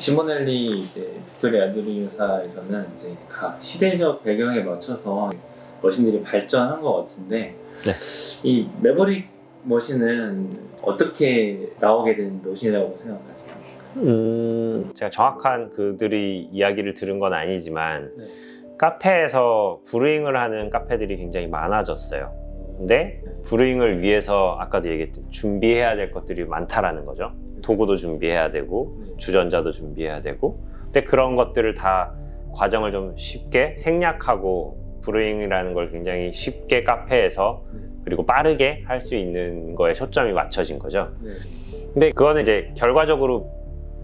시모넬리 이제 빅토리아 안드리우사에서는 이제 각 시대적 배경에 맞춰서 머신들이 발전한 것 같은데, 네. 이 매버릭 머신은 어떻게 나오게 된 머신이라고 생각하세요? 제가 정확한 그들이 이야기를 들은 건 아니지만 네. 카페에서 브루잉을 하는 카페들이 굉장히 많아졌어요. 근데 브루잉을 위해서 아까도 얘기했던 준비해야 될 것들이 많다라는 거죠. 도구도 준비해야 되고 주전자도 준비해야 되고, 근데 그런 것들을 다 과정을 좀 쉽게 생략하고 브루잉이라는 걸 굉장히 쉽게 카페에서 그리고 빠르게 할 수 있는 거에 초점이 맞춰진 거죠. 근데 그거는 이제 결과적으로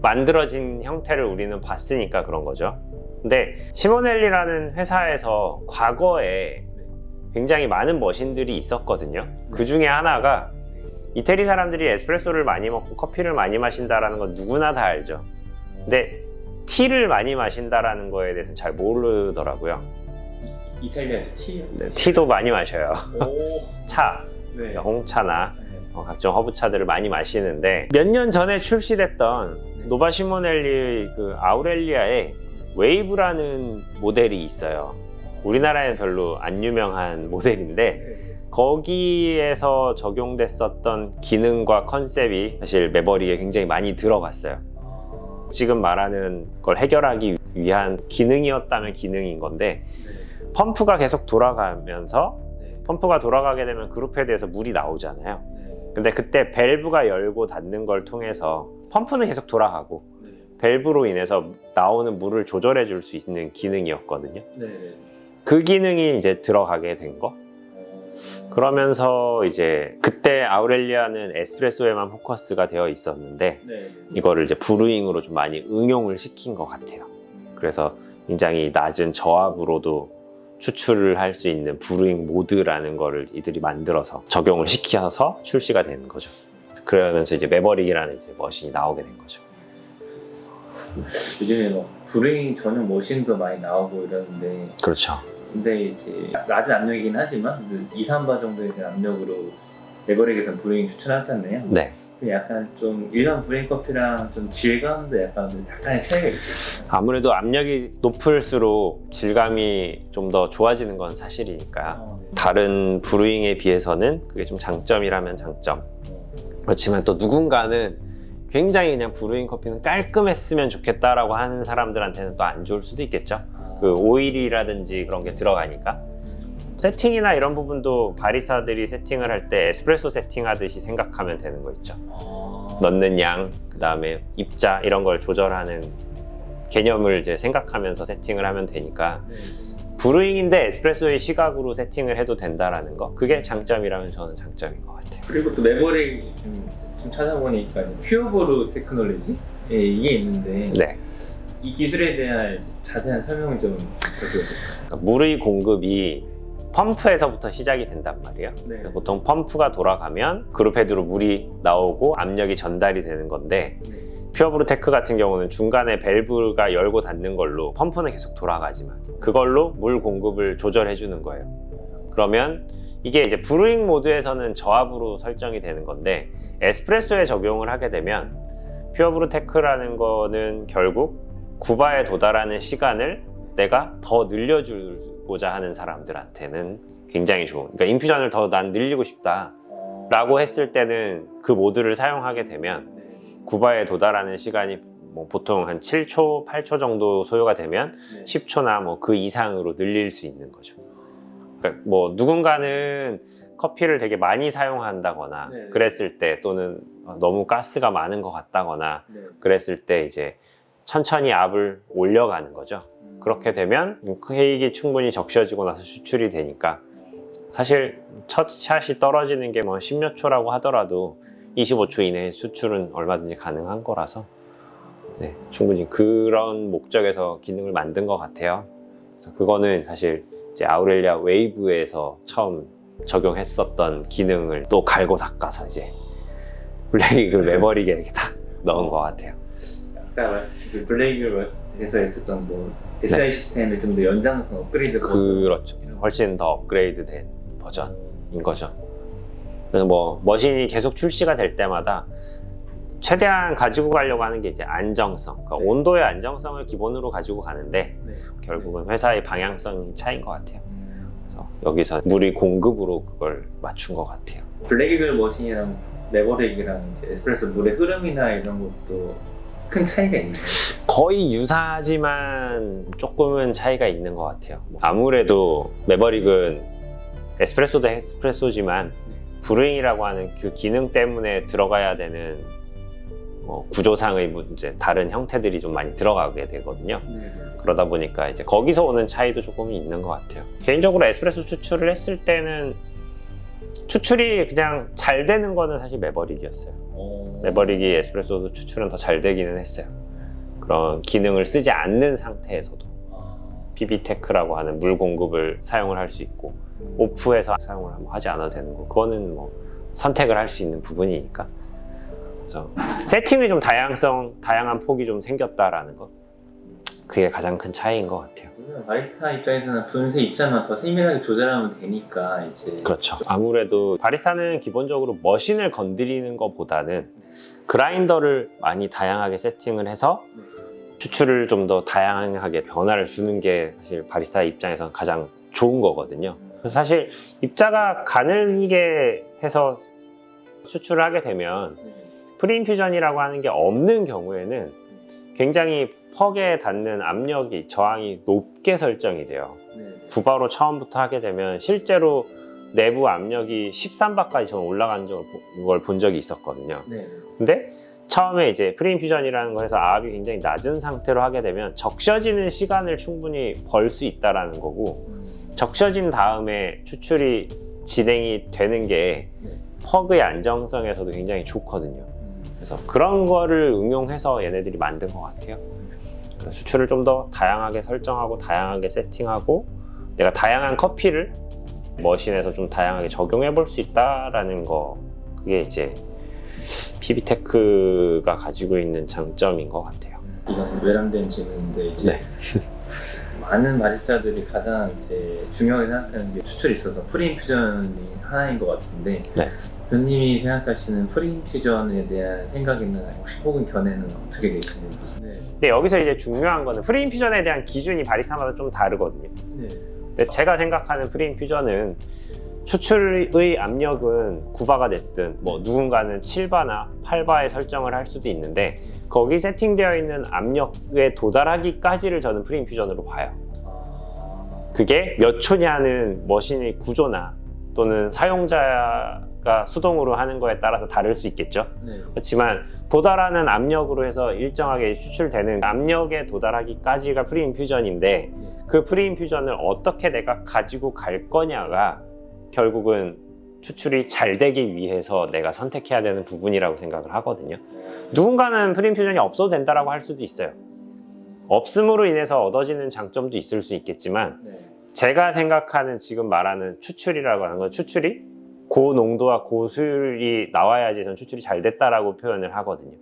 만들어진 형태를 우리는 봤으니까 그런 거죠. 근데 시모넬리라는 회사에서 과거에 굉장히 많은 머신들이 있었거든요. 그 중에 하나가, 이태리 사람들이 에스프레소를 많이 먹고 커피를 많이 마신다라는 건 누구나 다 알죠. 근데 티를 많이 마신다라는 거에 대해서는 잘 모르더라고요. 이탈리아에서 티? 네, 티도 많이 마셔요. 오. 차, 네. 홍차나 각종 허브차들을 많이 마시는데, 몇 년 전에 출시됐던 노바 시모넬리 그 아우렐리아의 웨이브라는 모델이 있어요. 우리나라에는 별로 안 유명한 모델인데, 거기에서 적용됐었던 기능과 컨셉이 사실 매버릭에 굉장히 많이 들어갔어요. 지금 말하는 걸 해결하기 위한 기능이었다면 기능인 건데, 펌프가 계속 돌아가면서 펌프가 돌아가게 되면 그룹 헤드에서 물이 나오잖아요. 근데 그때 밸브가 열고 닫는 걸 통해서 펌프는 계속 돌아가고 밸브로 인해서 나오는 물을 조절해 줄 수 있는 기능이었거든요. 그 기능이 이제 들어가게 된 거. 그러면서 이제 그때 아우렐리아는 에스프레소에만 포커스가 되어 있었는데, 이거를 이제 브루잉으로 좀 많이 응용을 시킨 것 같아요. 그래서 굉장히 낮은 저압으로도 추출을 할 수 있는 브루잉 모드라는 거를 이들이 만들어서 적용을 시켜서 출시가 되는 거죠. 그러면서 이제 매버릭이라는 이제 머신이 나오게 된 거죠. 요즘에 뭐 브루잉 전용 머신도 많이 나오고 이러는데, 그렇죠. 근데 이제 낮은 압력이긴 하지만 2, 3바 정도에 대한 압력으로 매버릭에서 브루잉 추천하잖아요. 네. 약간 좀 일반 브레인 커피랑 좀 질감도 약간의 차이가 있어요. 아무래도 압력이 높을수록 질감이 좀 더 좋아지는 건 사실이니까 다른 브루잉에 비해서는 그게 좀 장점이라면 장점. 그렇지만 또 누군가는 굉장히 그냥 브루잉 커피는 깔끔했으면 좋겠다라고 하는 사람들한테는 또 안 좋을 수도 있겠죠. 그 오일이라든지 그런 게 들어가니까. 세팅이나 이런 부분도 바리스타들이 세팅을 할 때 에스프레소 세팅하듯이 생각하면 되는 거 있죠. 넣는 양, 그 다음에 입자 이런 걸 조절하는 개념을 이제 생각하면서 세팅을 하면 되니까, 브루잉인데 에스프레소의 시각으로 세팅을 해도 된다라는 거, 그게 장점이라면 저는 장점인 것 같아요. 그리고 또 매버릭 좀 찾아보니까 퓨어브루 테크놀로지 이게 있는데, 이 기술에 대한 자세한 설명을 좀 부탁드릴게요. 그러니까 물의 공급이 펌프에서부터 시작이 된단 말이에요. 보통 펌프가 돌아가면 그룹 헤드로 물이 나오고 압력이 전달이 되는 건데, 퓨어브루 테크 같은 경우는 중간에 밸브가 열고 닫는 걸로 펌프는 계속 돌아가지만 그걸로 물 공급을 조절해 주는 거예요. 그러면 이게 이제 브루잉 모드에서는 저압으로 설정이 되는 건데, 에스프레소에 적용을 하게 되면 퓨어브루 테크라는 거는 결국 구바에 도달하는 시간을 내가 더 늘려주고자 하는 사람들한테는 굉장히 좋은, 그러니까 인퓨전을 더 난 늘리고 싶다 라고 했을 때는 그 모드를 사용하게 되면 구바에 도달하는 시간이 뭐 보통 한 7초, 8초 정도 소요가 되면 10초나 뭐 그 이상으로 늘릴 수 있는 거죠. 그러니까 뭐 누군가는 커피를 되게 많이 사용한다거나 그랬을 때, 또는 너무 가스가 많은 것 같다거나 그랬을 때 이제 천천히 압을 올려가는 거죠. 그렇게 되면 케이크가 충분히 적셔지고 나서 수출이 되니까, 사실 첫 샷이 떨어지는 게 뭐 10몇 초라고 하더라도 25초 이내에 수출은 얼마든지 가능한 거라서, 충분히 그런 목적에서 기능을 만든 것 같아요. 그래서 그거는 사실 이제 아우렐리아 웨이브에서 처음 적용했었던 기능을 또 갈고 닦아서 이제 블레이크 매버릭에 이렇게 딱 넣은 것 같아요. 아까 그 블레이크에서 했었던 뭐 SI 시스템을 좀 더 연장선 업그레이드 버전. 그렇죠. 훨씬 더 업그레이드된 버전인 거죠. 그래서 뭐 머신이 계속 출시가 될 때마다 최대한 가지고 가려고 하는 게 이제 안정성, 그러니까 네. 온도의 안정성을 기본으로 가지고 가는데 네. 결국은 회사의 방향성이 차이인 것 같아요. 그래서 여기서 물이 공급으로 그걸 맞춘 것 같아요. 블랙이글 머신이랑 메버릭이랑 이제 에스프레소 물의 흐름이나 이런 것도 큰 차이가 있나요? 거의 유사하지만 조금은 차이가 있는 것 같아요. 아무래도 메버릭은 에스프레소도 에스프레소지만 브루잉이라고 하는 그 기능 때문에 들어가야 되는 구조상의 문제, 다른 형태들이 좀 많이 들어가게 되거든요. 네. 그러다 보니까 이제 거기서 오는 차이도 조금 있는 것 같아요. 개인적으로 에스프레소 추출을 했을 때는 추출이 그냥 잘 되는 거는 사실 메버릭이었어요. 메버릭이 에스프레소 추출은 더 잘 되기는 했어요. 그런 기능을 쓰지 않는 상태에서도 PB테크라고 하는 물 공급을 사용을 할 수 있고 오프해서 사용을 하지 않아도 되는 거, 그거는 뭐 선택을 할 수 있는 부분이니까. 그래서 세팅이 좀 다양한 폭이 좀 생겼다라는 거, 그게 가장 큰 차이인 것 같아요. 바리스타 입장에서는 분쇄 입자만 더 세밀하게 조절하면 되니까 이제. 그렇죠. 아무래도 바리스타는 기본적으로 머신을 건드리는 것보다는 그라인더를 많이 다양하게 세팅을 해서 추출을 좀 더 다양하게 변화를 주는 게 사실 바리스타 입장에서는 가장 좋은 거거든요. 그래서 사실 입자가 가늘게 해서 추출을 하게 되면 프리인퓨전이라고 하는 게 없는 경우에는 굉장히 퍽에 닿는 압력이, 저항이 높게 설정이 돼요. 구바로 처음부터 하게 되면 실제로 내부 압력이 13바까지 저는 올라간 걸 본 적이 있었거든요. 근데 처음에 이제 프리인퓨전이라는 거에서 압이 굉장히 낮은 상태로 하게 되면 적셔지는 시간을 충분히 벌 수 있다라는 거고, 적셔진 다음에 추출이 진행이 되는 게 퍽의 안정성에서도 굉장히 좋거든요. 그래서 그런 거를 응용해서 얘네들이 만든 것 같아요. 그래서 추출을 좀 더 다양하게 설정하고 다양하게 세팅하고 내가 다양한 커피를 머신에서 좀 다양하게 적용해 볼 수 있다라는 거, 그게 이제 PB테크가 가지고 있는 장점인 것 같아요. 이건 외람된 질문인데 이제 많은 바리스타들이 가장 이제 중요하게 생각하는 게 추출이 있어서 프리인퓨전이 하나인 것 같은데 대표님이 생각하시는 프리인퓨전에 대한 생각이나 혹은 견해는 어떻게 되시는지. 근데 여기서 이제 중요한 거는 프리인퓨전에 대한 기준이 바리스타마다 좀 다르거든요. 근데 제가 생각하는 프리인퓨전은 추출의 압력은 9바가 됐든 뭐 누군가는 7바나 8바에 설정을 할 수도 있는데 거기 세팅되어 있는 압력에 도달하기까지를 저는 프리인퓨전으로 봐요. 그게 몇 초냐는 머신의 구조나 또는 사용자가 수동으로 하는 거에 따라서 다를 수 있겠죠. 그렇지만 도달하는 압력으로 해서 일정하게 추출되는 압력에 도달하기까지가 프리인퓨전인데 그 프리인퓨전을 어떻게 내가 가지고 갈 거냐가 결국은 추출이 잘 되기 위해서 내가 선택해야 되는 부분이라고 생각을 하거든요. 누군가는 프리인퓨전이 없어도 된다라고 할 수도 있어요. 없음으로 인해서 얻어지는 장점도 있을 수 있겠지만 제가 생각하는 지금 말하는 추출이라고 하는 건 추출이 고농도와 고수율이 나와야지 전 추출이 잘 됐다라고 표현을 하거든요.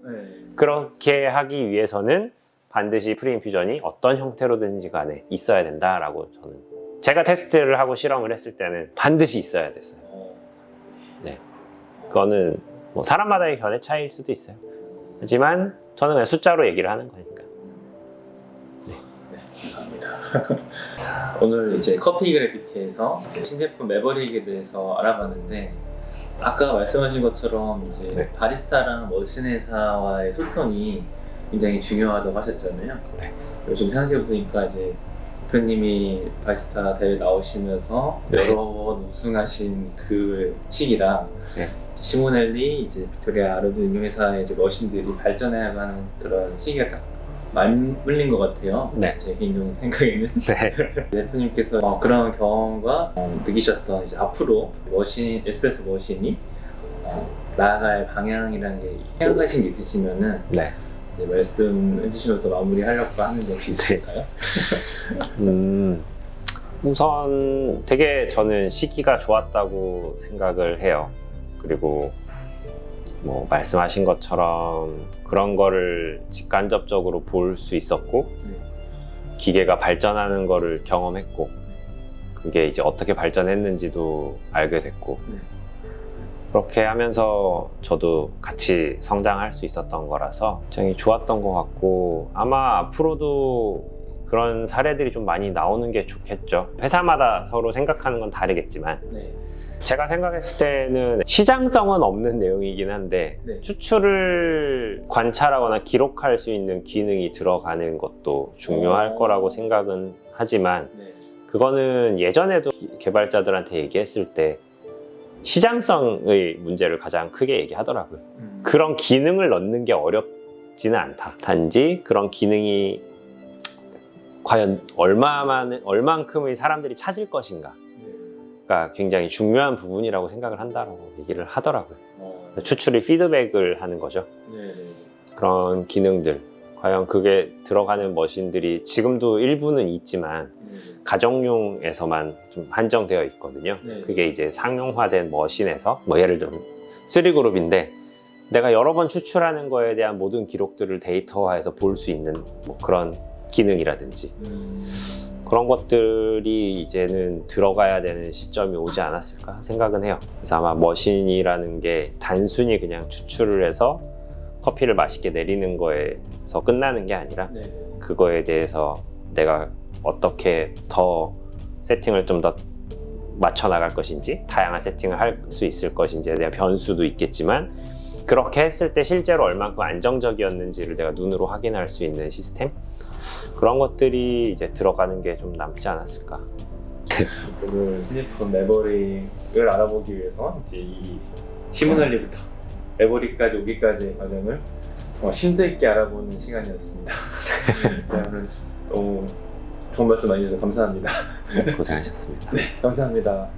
그렇게 하기 위해서는 반드시 프리인퓨전이 어떤 형태로든지 간에 있어야 된다라고 저는, 제가 테스트를 하고 실험을 했을 때는 반드시 있어야 됐어요. 그거는 뭐 사람마다의 견해 차이일 수도 있어요. 하지만 저는 그냥 숫자로 얘기를 하는 거니까. 감사합니다. 오늘 이제 커피 그래피티에서 신제품 메버릭에 대해서 알아봤는데, 아까 말씀하신 것처럼 이제 바리스타랑 머신 회사와의 소통이 굉장히 중요하다고 하셨잖아요. 요즘 생각해 보니까 이제 대표님이 바리스타 대회 나오시면서 여러 번 우승하신 그 시기랑 시모넬리, 이제 빅토리아 아르두이노 회사의 이제 머신들이 발전해가는 그런 시기가 딱 맞물린 것 같아요. 제 개인적인 생각에는. 대표님께서 그런 경험과 느끼셨던 이제 앞으로 머신, 에스프레소 머신이 나아갈 방향이라는 게 생각하신 게 있으시면은 이제 말씀해 주시면서 마무리하려고 하는 게 혹시 있을까요? 우선 되게 저는 시기가 좋았다고 생각을 해요. 그리고 뭐 말씀하신 것처럼 그런 거를 직간접적으로 볼 수 있었고 기계가 발전하는 거를 경험했고 그게 이제 어떻게 발전했는지도 알게 됐고 그렇게 하면서 저도 같이 성장할 수 있었던 거라서 굉장히 좋았던 것 같고, 아마 앞으로도 그런 사례들이 좀 많이 나오는 게 좋겠죠. 회사마다 서로 생각하는 건 다르겠지만 네. 제가 생각했을 때는 시장성은 없는 내용이긴 한데 네. 추출을 관찰하거나 기록할 수 있는 기능이 들어가는 것도 중요할 거라고 생각은 하지만, 네. 그거는 예전에도 개발자들한테 얘기했을 때 시장성의 문제를 가장 크게 얘기하더라고요. 그런 기능을 넣는 게 어렵지는 않다. 단지 그런 기능이 과연 얼만큼의 사람들이 찾을 것인가가 굉장히 중요한 부분이라고 생각을 한다고 얘기를 하더라고요. 추출이 피드백을 하는 거죠. 네. 그런 기능들, 과연 그게 들어가는 머신들이 지금도 일부는 있지만 가정용에서만 좀 한정되어 있거든요. 네. 그게 이제 상용화된 머신에서 뭐 예를 들면 3그룹인데 내가 여러 번 추출하는 거에 대한 모든 기록들을 데이터화해서 볼 수 있는 뭐 그런 기능이라든지 그런 것들이 이제는 들어가야 되는 시점이 오지 않았을까 생각은 해요. 그래서 아마 머신이라는 게 단순히 그냥 추출을 해서 커피를 맛있게 내리는 거에서 끝나는 게 아니라 네. 그거에 대해서 내가 어떻게 더 세팅을 좀 더 맞춰 나갈 것인지, 다양한 세팅을 할 수 있을 것인지에 대한 변수도 있겠지만, 그렇게 했을 때 실제로 얼만큼 안정적이었는지를 내가 눈으로 확인할 수 있는 시스템, 그런 것들이 이제 들어가는 게 좀 남지 않았을까. 오늘 신제품 매버릭을 알아보기 위해서 이제 이 시무널리부터 매버릭까지 오기까지의 과정을 심도 있게 알아보는 시간이었습니다. 네, 오늘 너무 좋은 말씀 많이 해주셔서 감사합니다. 고생하셨습니다. 네, 감사합니다.